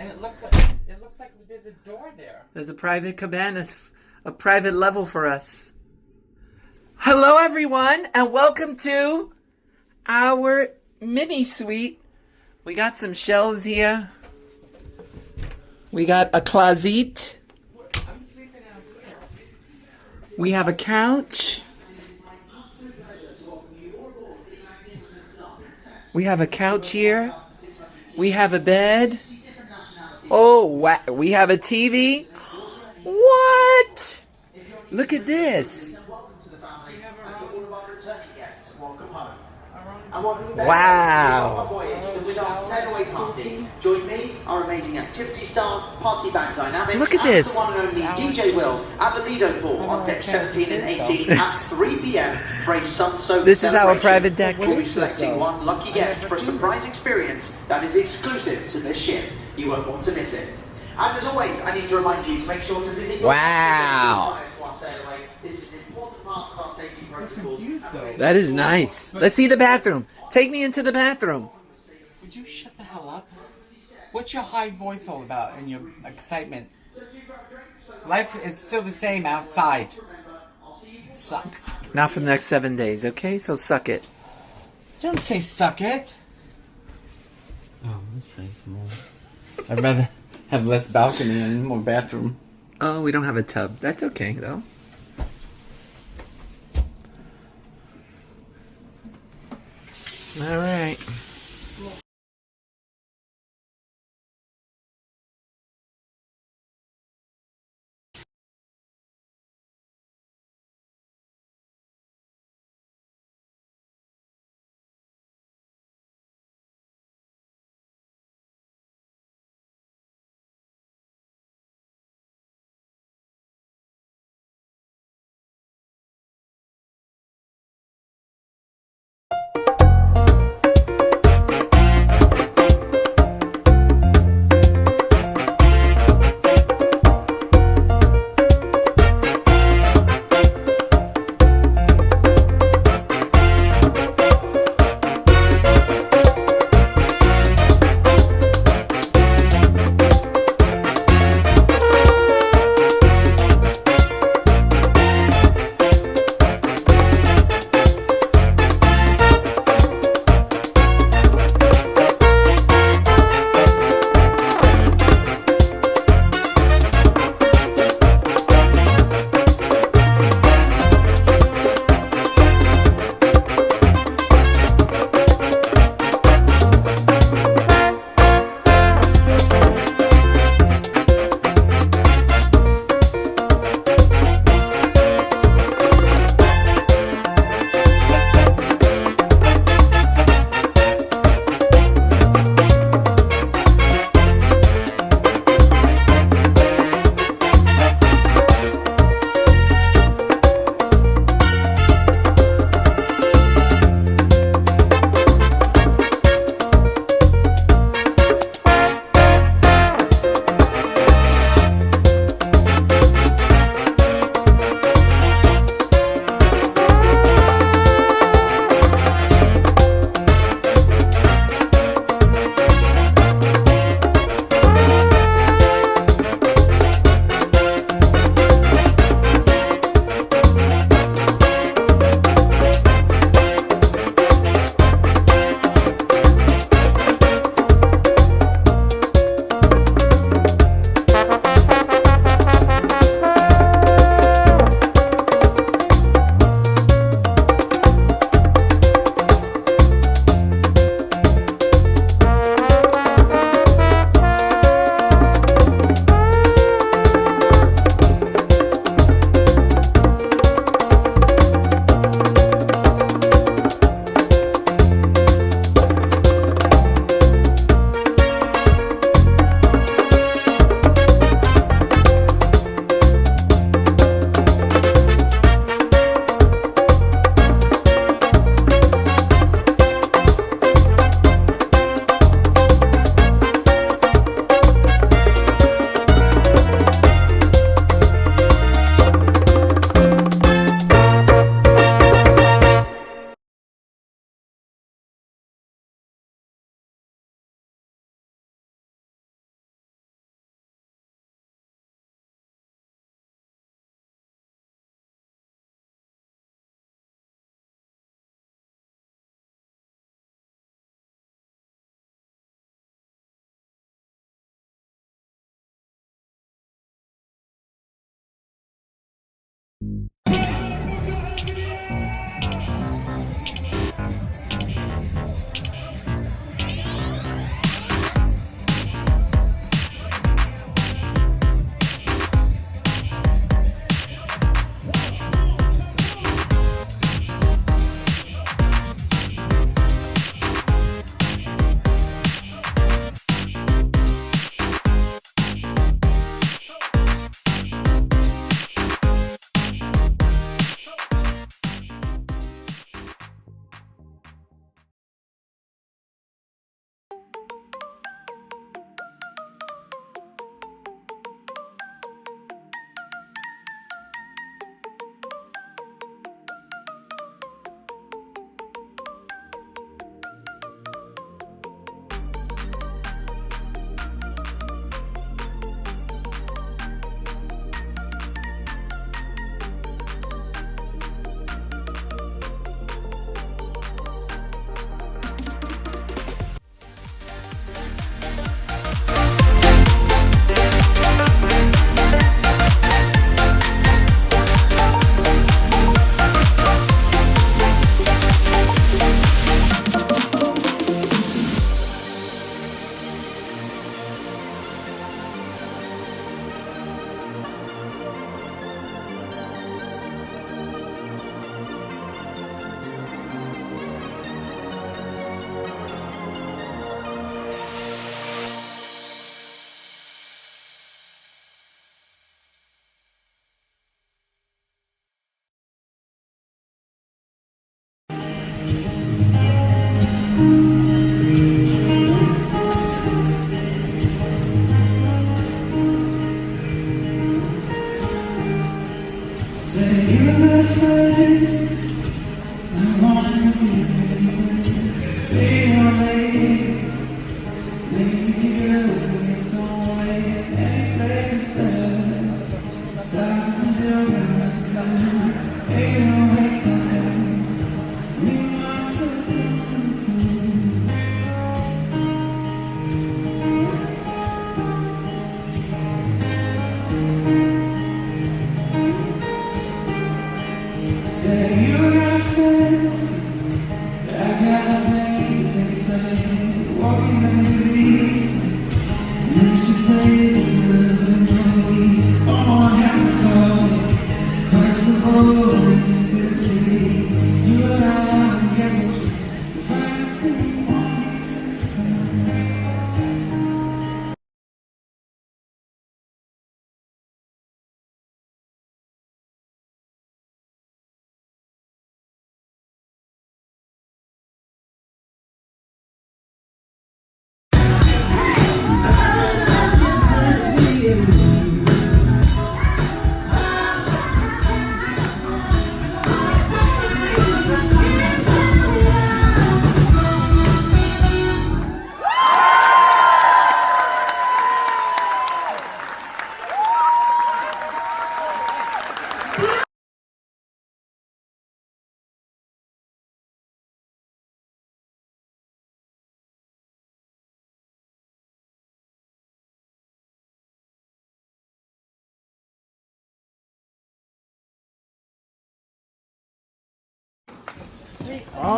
And it looks like there's a door there. There's a private cabana, a private level for us. Hello everyone, and welcome to our mini suite. We got some shelves here. We got a closet. I'm sleeping out here. We have a couch. We have a couch here. We have a bed. Oh, wow. We have a TV. What? Look at this. Wow. With our sailaway party, join me, our amazing activity staff, party band dynamics, Look at and this. the one and only DJ Will at the Lido Pool on deck 17 and 18 at 3 p.m. for a sun-soaked This is our celebration. private deck. We'll be selecting one lucky guest for a surprise experience that is exclusive to this ship. You won't want to miss it. And as always, I need to remind you to make sure to visit your Wow. This is an important part of our safety protocols. That is nice. Let's see the bathroom. Take me into the bathroom. Would you shut the hell up? What's your high voice all about and your excitement? Life is still the same outside. It sucks. Not for the next 7 days, okay? So suck it. Don't say suck it. Oh, this place is more. I'd rather have less balcony and more bathroom. Oh, we don't have a tub. That's okay, though. All right.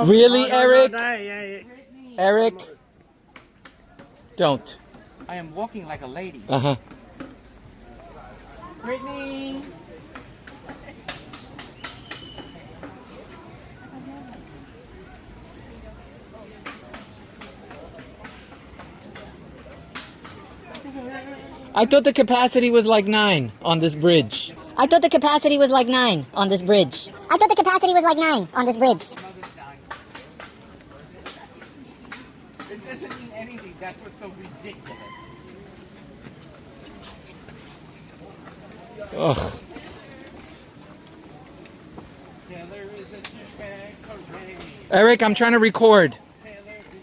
Really, Eric? Eric? Don't. I am walking like a lady. Uh-huh. Brittany! I thought the capacity was like 9 on this bridge. I thought the capacity was like 9 on this bridge. I thought the capacity was like 9 on this bridge. It doesn't mean anything. That's what's so ridiculous. Ugh. Taylor is a douchebag. Hooray. Eric, I'm trying to record. Taylor is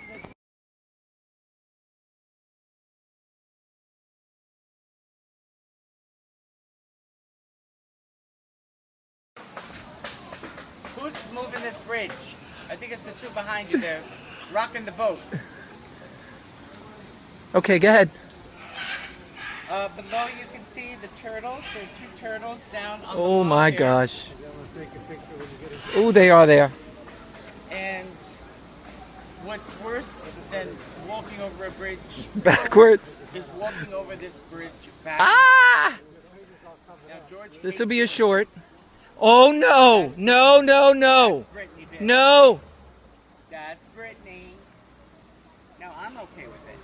a... Who's moving this bridge? I think it's the two behind you there, rocking the boat. Okay, go ahead. Below you can see the turtles. There are 2 turtles down on the Oh log my there. gosh. Oh, they are there. And what's worse than walking over a bridge Backwards. is walking over this bridge backwards. Ah! Now, George, This will be a short. Oh no! No, no, no! Brittany, bitch. No! That's Brittany. Now, I'm okay with it.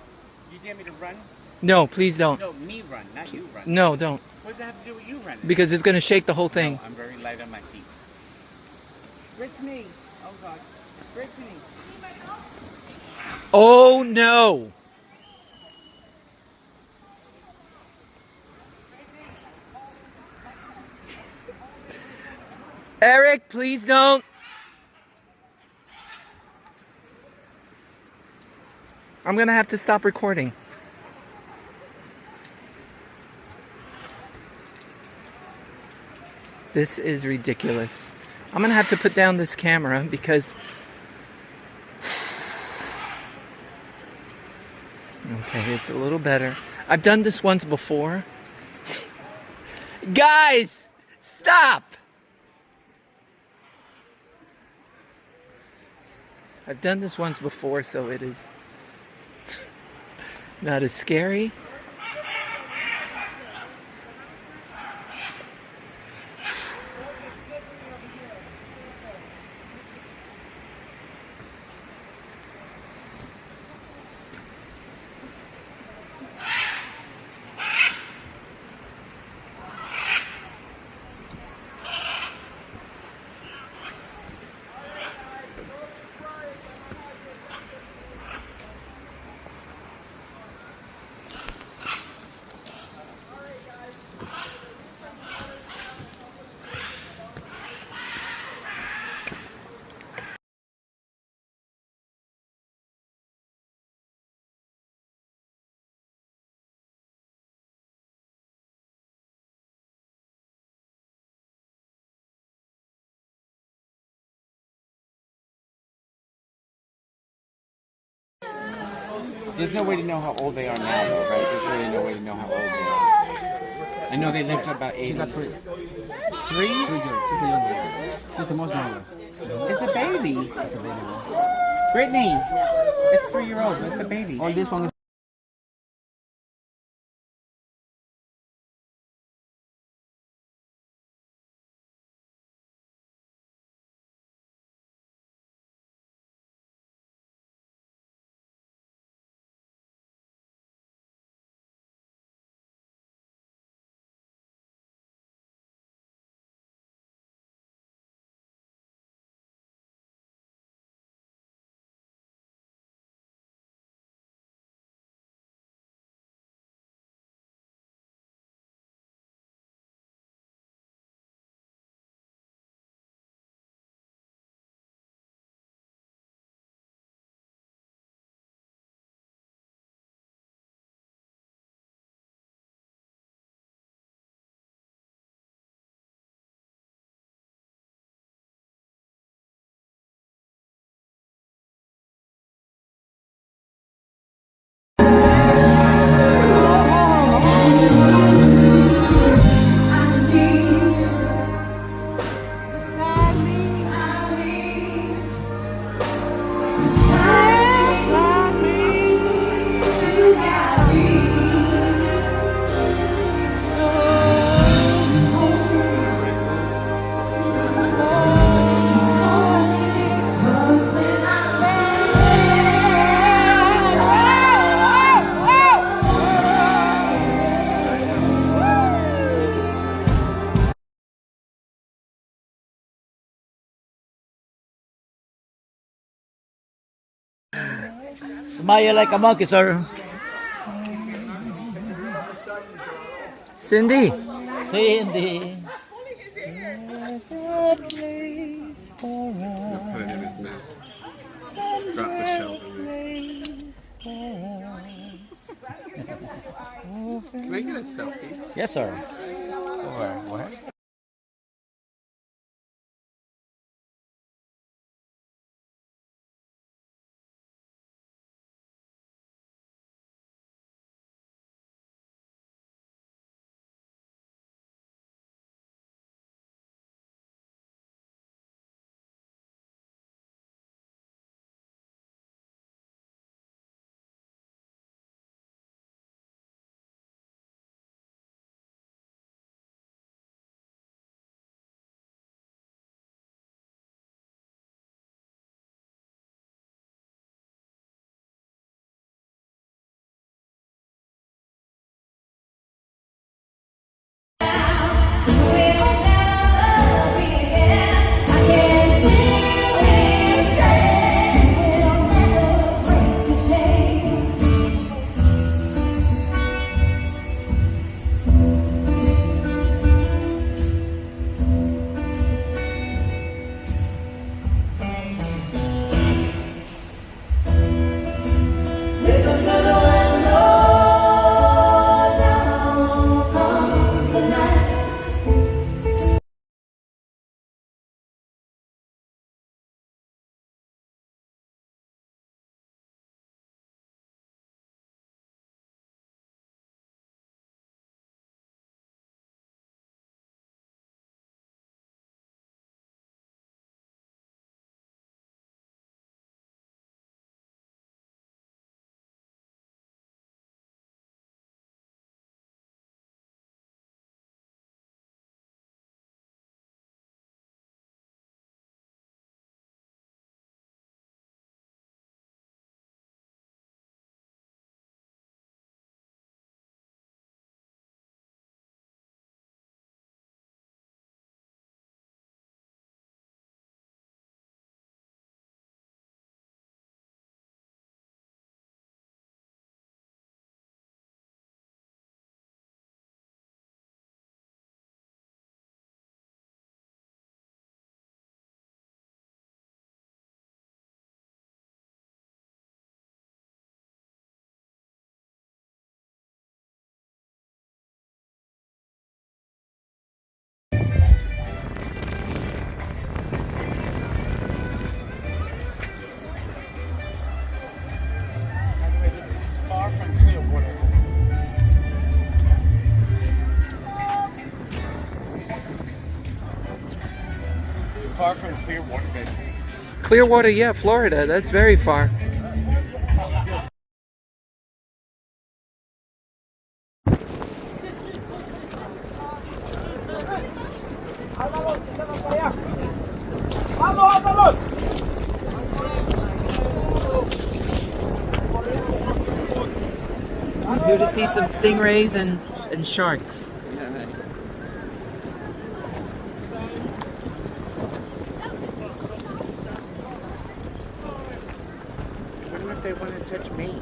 Do you dare me to run? No, please don't. No, me run, not you run. No, don't. What does that have to do with you running? Because it's gonna shake the whole thing. No, I'm very light on my feet. Brittany! Oh, God. Brittany! Oh no! Eric, please don't. I'm gonna have to stop recording. This is ridiculous. I'm gonna have to put down this camera because... Okay, it's a little better. I've done this once before. Guys, stop! I've done this once before, so it is not as scary. There's no way to know how old they are now, though, right? There's really no way to know how old they are. I know they lived to about 80. 3? She's the most younger. It's a baby. Brittany, it's 3-year-old. It's a baby. All this one is Smile like a monkey, sir. Cindy. Cindy. Put it in his mouth. Drop the shells in there. Can I get a selfie? Yes, sir. Where? Far from Clearwater, baby. Clearwater, yeah, Florida. That's very far. I'm here to see some stingrays and sharks. I wonder if they want to touch me.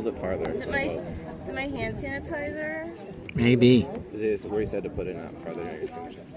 hold it farther. Is it my hand sanitizer? Maybe. Is it where you said to put it out farther near your fingertips?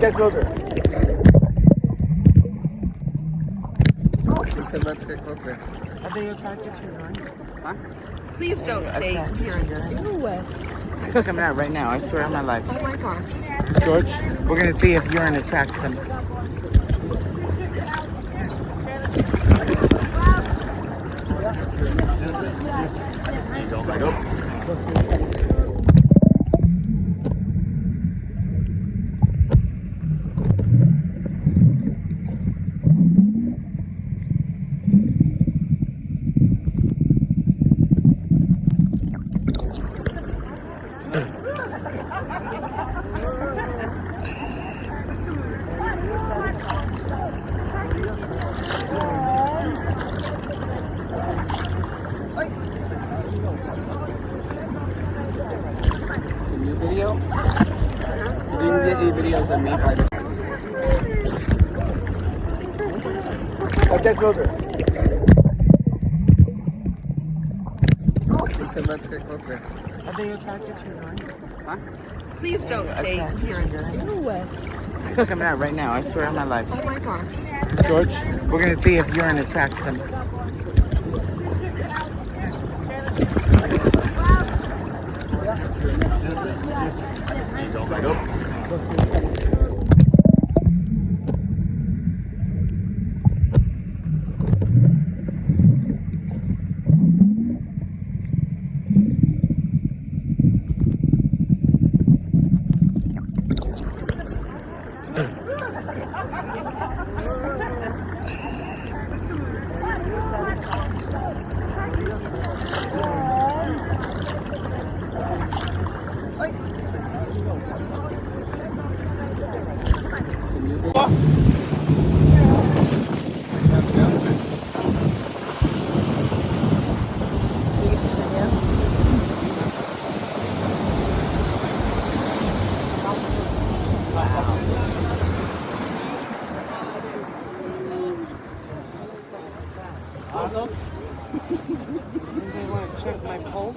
Okay, closer. Let's get closer. Are they attracted to urine? Huh? Please don't say you're No way. It's coming out right now, I swear on my life. Oh my gosh. George, we're gonna see if urine attracts them. video? You didn't get any videos of me by the Okay, closer. Let's get closer. Are they attracted to urine? Huh? Please don't say you're No way. It's coming out right now, I swear on my life. Oh my gosh. George, we're gonna see if urine attracts them. They want to check my pulse?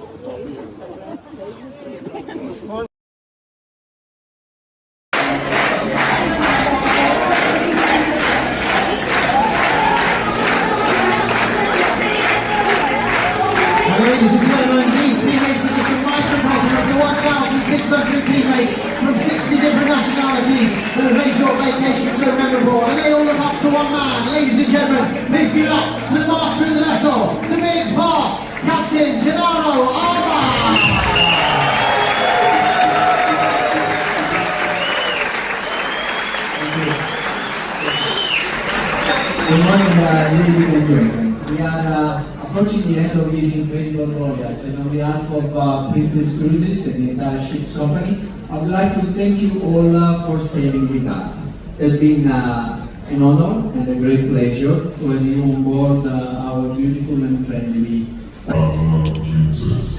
ladies and gentlemen, we are approaching the end of this incredible voyage, and on behalf of Princess Cruises and the entire ship's company, I would like to thank you all for sailing with us. It's been an honor and a great pleasure to have you on board our beautiful and friendly staff.